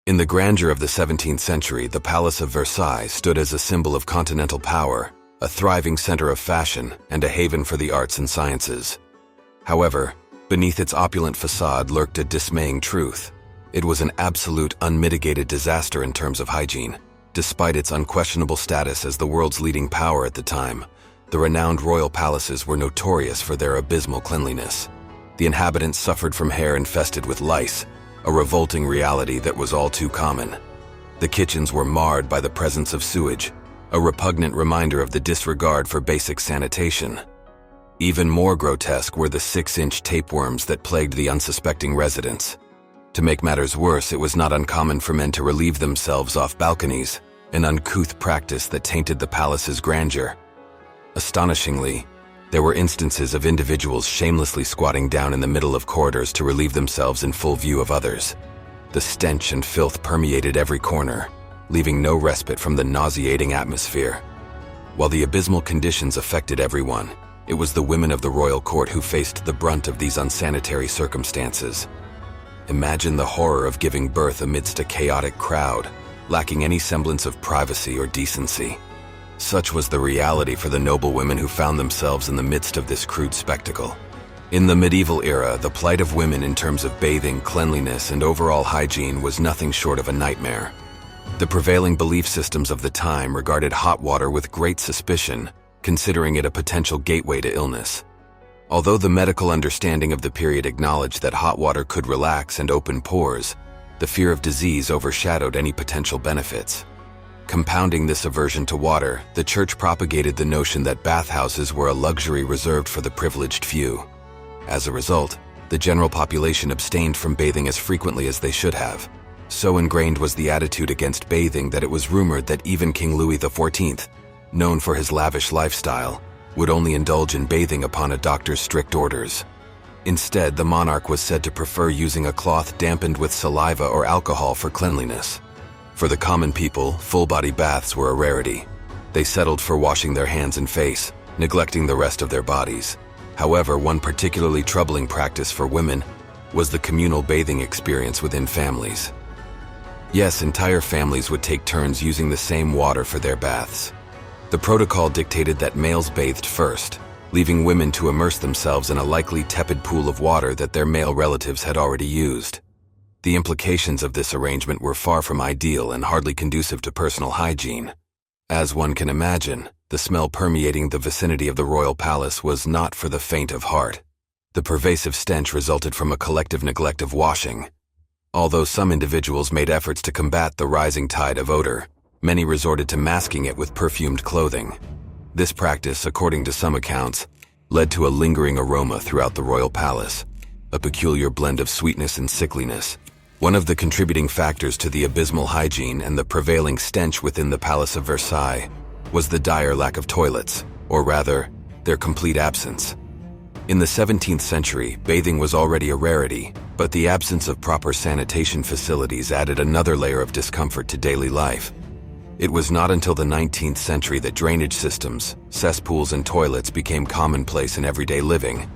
In the grandeur of the 17th century, the Palace of Versailles stood as a symbol of continental power, a thriving center of fashion, and a haven for the arts and sciences. However, beneath its opulent facade lurked a dismaying truth. It was an absolute, unmitigated disaster in terms of hygiene. Despite its unquestionable status as the world's leading power at the time, the renowned royal palaces were notorious for their abysmal cleanliness. The inhabitants suffered from hair infested with lice, a revolting reality that was all too common. The kitchens were marred by the presence of sewage, a repugnant reminder of the disregard for basic sanitation. Even more grotesque were the 6-inch tapeworms that plagued the unsuspecting residents. To make matters worse, it was not uncommon for men to relieve themselves off balconies, an uncouth practice that tainted the palace's grandeur. Astonishingly, there were instances of individuals shamelessly squatting down in the middle of corridors to relieve themselves in full view of others. The stench and filth permeated every corner, leaving no respite from the nauseating atmosphere. While the abysmal conditions affected everyone, it was the women of the royal court who faced the brunt of these unsanitary circumstances. Imagine the horror of giving birth amidst a chaotic crowd, lacking any semblance of privacy or decency. Such was the reality for the noble women who found themselves in the midst of this crude spectacle. In the medieval era, the plight of women in terms of bathing, cleanliness, and overall hygiene was nothing short of a nightmare. The prevailing belief systems of the time regarded hot water with great suspicion, considering it a potential gateway to illness. Although the medical understanding of the period acknowledged that hot water could relax and open pores, the fear of disease overshadowed any potential benefits. Compounding this aversion to water, the church propagated the notion that bathhouses were a luxury reserved for the privileged few. As a result, the general population abstained from bathing as frequently as they should have. So ingrained was the attitude against bathing that it was rumored that even King Louis XIV, known for his lavish lifestyle, would only indulge in bathing upon a doctor's strict orders. Instead, the monarch was said to prefer using a cloth dampened with saliva or alcohol for cleanliness. For the common people, full-body baths were a rarity. They settled for washing their hands and face, neglecting the rest of their bodies. However, one particularly troubling practice for women was the communal bathing experience within families. Yes, entire families would take turns using the same water for their baths. The protocol dictated that males bathed first, leaving women to immerse themselves in a likely tepid pool of water that their male relatives had already used. The implications of this arrangement were far from ideal and hardly conducive to personal hygiene. As one can imagine, the smell permeating the vicinity of the royal palace was not for the faint of heart. The pervasive stench resulted from a collective neglect of washing. Although some individuals made efforts to combat the rising tide of odor, many resorted to masking it with perfumed clothing. This practice, according to some accounts, led to a lingering aroma throughout the royal palace, a peculiar blend of sweetness and sickliness. One of the contributing factors to the abysmal hygiene and the prevailing stench within the Palace of Versailles was the dire lack of toilets, or rather, their complete absence. In the 17th century, bathing was already a rarity, but the absence of proper sanitation facilities added another layer of discomfort to daily life. It was not until the 19th century that drainage systems, cesspools, and toilets became commonplace in everyday living.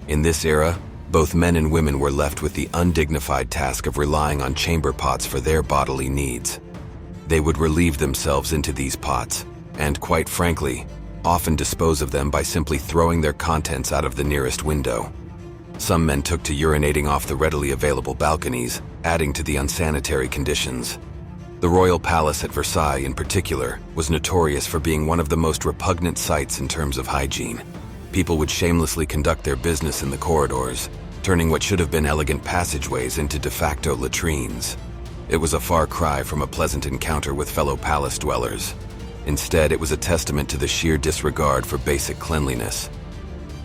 In this era, both men and women were left with the undignified task of relying on chamber pots for their bodily needs. They would relieve themselves into these pots, and quite frankly, often dispose of them by simply throwing their contents out of the nearest window. Some men took to urinating off the readily available balconies, adding to the unsanitary conditions. The royal palace at Versailles, in particular, was notorious for being one of the most repugnant sights in terms of hygiene. People would shamelessly conduct their business in the corridors, turning what should have been elegant passageways into de facto latrines. It was a far cry from a pleasant encounter with fellow palace dwellers. Instead, it was a testament to the sheer disregard for basic cleanliness.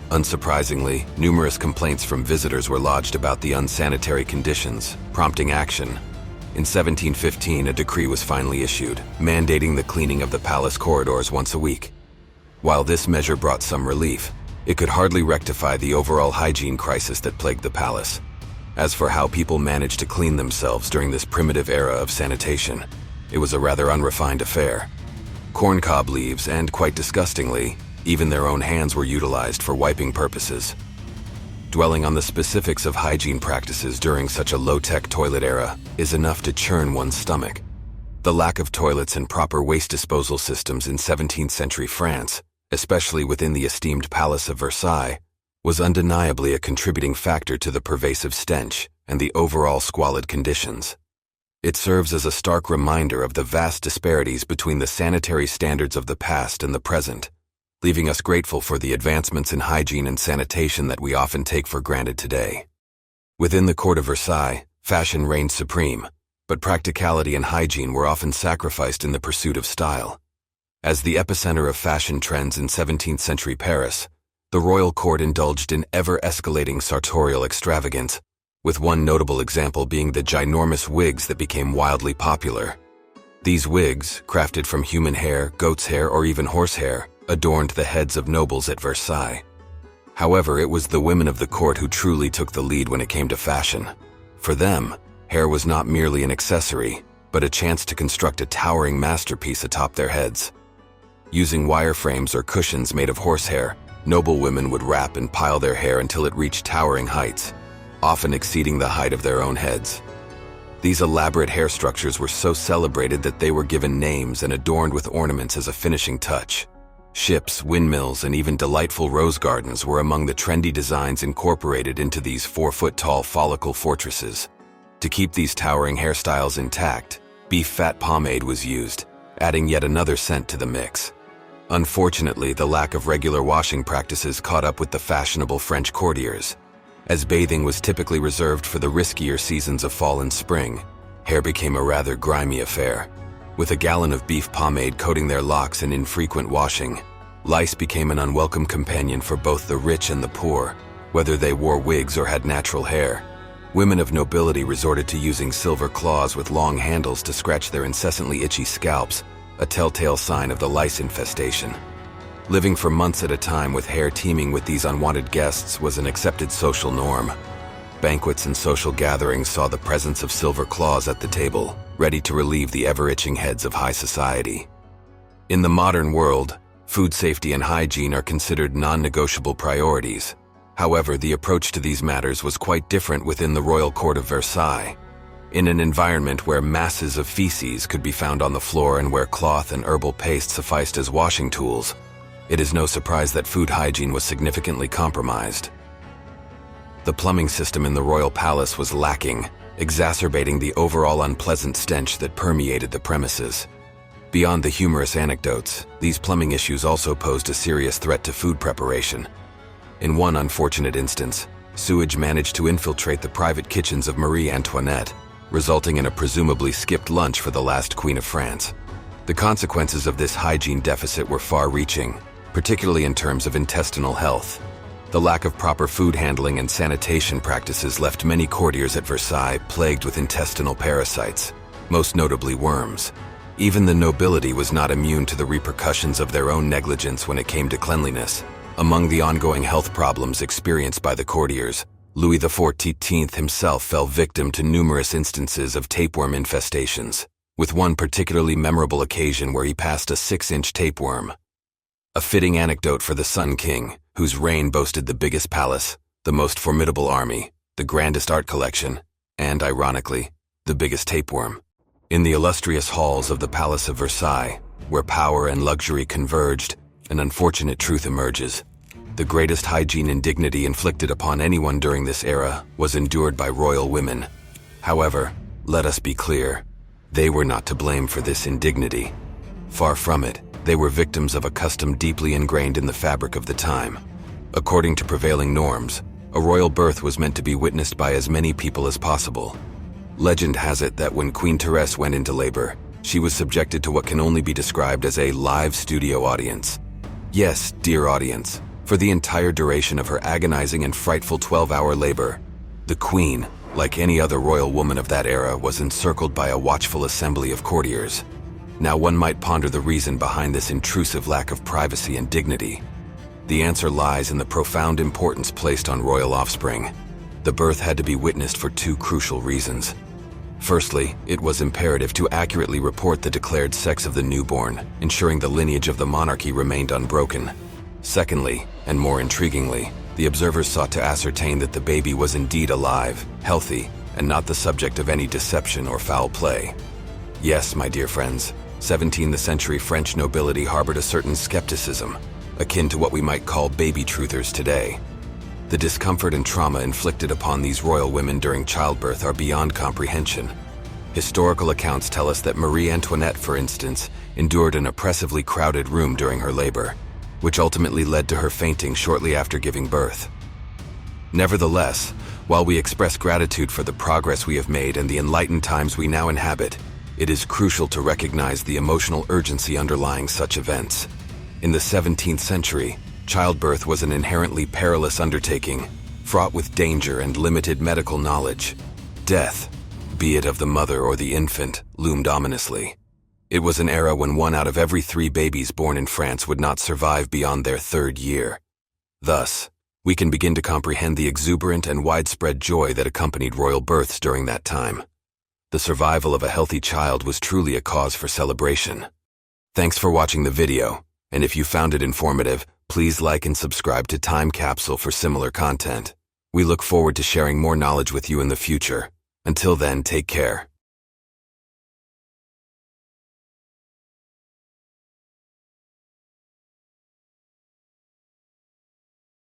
Unsurprisingly, numerous complaints from visitors were lodged about the unsanitary conditions, prompting action. In 1715, a decree was finally issued, mandating the cleaning of the palace corridors once a week. While this measure brought some relief, it could hardly rectify the overall hygiene crisis that plagued the palace. As for how people managed to clean themselves during this primitive era of sanitation, it was a rather unrefined affair. Corncob leaves and, quite disgustingly, even their own hands were utilized for wiping purposes. Dwelling on the specifics of hygiene practices during such a low-tech toilet era is enough to churn one's stomach. The lack of toilets and proper waste disposal systems in 17th century France, especially within the esteemed Palace of Versailles, was undeniably a contributing factor to the pervasive stench and the overall squalid conditions. It serves as a stark reminder of the vast disparities between the sanitary standards of the past and the present, leaving us grateful for the advancements in hygiene and sanitation that we often take for granted today. Within the court of Versailles, fashion reigned supreme, but practicality and hygiene were often sacrificed in the pursuit of style. As the epicenter of fashion trends in 17th century Paris, the royal court indulged in ever-escalating sartorial extravagance, with one notable example being the ginormous wigs that became wildly popular. These wigs, crafted from human hair, goat's hair, or even horsehair, adorned the heads of nobles at Versailles. However, it was the women of the court who truly took the lead when it came to fashion. For them, hair was not merely an accessory, but a chance to construct a towering masterpiece atop their heads. Using wireframes or cushions made of horsehair, noble women would wrap and pile their hair until it reached towering heights, often exceeding the height of their own heads. These elaborate hair structures were so celebrated that they were given names and adorned with ornaments as a finishing touch. Ships, windmills, and even delightful rose gardens were among the trendy designs incorporated into these 4-foot-tall follicle fortresses. To keep these towering hairstyles intact, beef fat pomade was used, adding yet another scent to the mix. Unfortunately, the lack of regular washing practices caught up with the fashionable French courtiers. As bathing was typically reserved for the riskier seasons of fall and spring, hair became a rather grimy affair. With a gallon of beef pomade coating their locks and infrequent washing, lice became an unwelcome companion for both the rich and the poor, whether they wore wigs or had natural hair. Women of nobility resorted to using silver claws with long handles to scratch their incessantly itchy scalps, a telltale sign of the lice infestation. Living for months at a time with hair teeming with these unwanted guests was an accepted social norm. Banquets and social gatherings saw the presence of silver claws at the table, ready to relieve the ever-itching heads of high society. In the modern world, food safety and hygiene are considered non-negotiable priorities. However, the approach to these matters was quite different within the royal court of Versailles. In an environment where masses of feces could be found on the floor and where cloth and herbal paste sufficed as washing tools, it is no surprise that food hygiene was significantly compromised. The plumbing system in the royal palace was lacking, exacerbating the overall unpleasant stench that permeated the premises. Beyond the humorous anecdotes, these plumbing issues also posed a serious threat to food preparation. In one unfortunate instance, sewage managed to infiltrate the private kitchens of Marie Antoinette, resulting in a presumably skipped lunch for the last Queen of France. The consequences of this hygiene deficit were far-reaching, particularly in terms of intestinal health. The lack of proper food handling and sanitation practices left many courtiers at Versailles plagued with intestinal parasites, most notably worms. Even the nobility was not immune to the repercussions of their own negligence when it came to cleanliness. Among the ongoing health problems experienced by the courtiers, Louis XIV himself fell victim to numerous instances of tapeworm infestations, with one particularly memorable occasion where he passed a 6-inch tapeworm. A fitting anecdote for the Sun King, whose reign boasted the biggest palace, the most formidable army, the grandest art collection, and, ironically, the biggest tapeworm. In the illustrious halls of the Palace of Versailles, where power and luxury converged, an unfortunate truth emerges. The greatest hygiene indignity inflicted upon anyone during this era was endured by royal women. However, let us be clear, they were not to blame for this indignity. Far from it, they were victims of a custom deeply ingrained in the fabric of the time. According to prevailing norms, a royal birth was meant to be witnessed by as many people as possible. Legend has it that when Queen Therese went into labor, she was subjected to what can only be described as a live studio audience. Yes, dear audience, for the entire duration of her agonizing and frightful 12-hour labor, the Queen, like any other royal woman of that era, was encircled by a watchful assembly of courtiers. Now one might ponder the reason behind this intrusive lack of privacy and dignity. The answer lies in the profound importance placed on royal offspring. The birth had to be witnessed for two crucial reasons. Firstly, it was imperative to accurately report the declared sex of the newborn, ensuring the lineage of the monarchy remained unbroken. Secondly, and more intriguingly, The observers sought to ascertain that the baby was indeed alive, healthy, and not the subject of any deception or foul play. Yes, my dear friends, 17th century French nobility harbored a certain skepticism, akin to what we might call baby truthers today. The discomfort and trauma inflicted upon these royal women during childbirth are beyond comprehension. Historical accounts tell us that Marie Antoinette, for instance, endured an oppressively crowded room during her labor, which ultimately led to her fainting shortly after giving birth. Nevertheless, while we express gratitude for the progress we have made and the enlightened times we now inhabit, it is crucial to recognize the emotional urgency underlying such events. In the 17th century, childbirth was an inherently perilous undertaking, fraught with danger and limited medical knowledge. Death, be it of the mother or the infant, loomed ominously. It was an era when 1 out of every 3 babies born in France would not survive beyond their 3rd year. Thus, we can begin to comprehend the exuberant and widespread joy that accompanied royal births during that time. The survival of a healthy child was truly a cause for celebration. Thanks for watching the video, and if you found it informative, please like and subscribe to Time Capsule for similar content. We look forward to sharing more knowledge with you in the future. Until then, take care.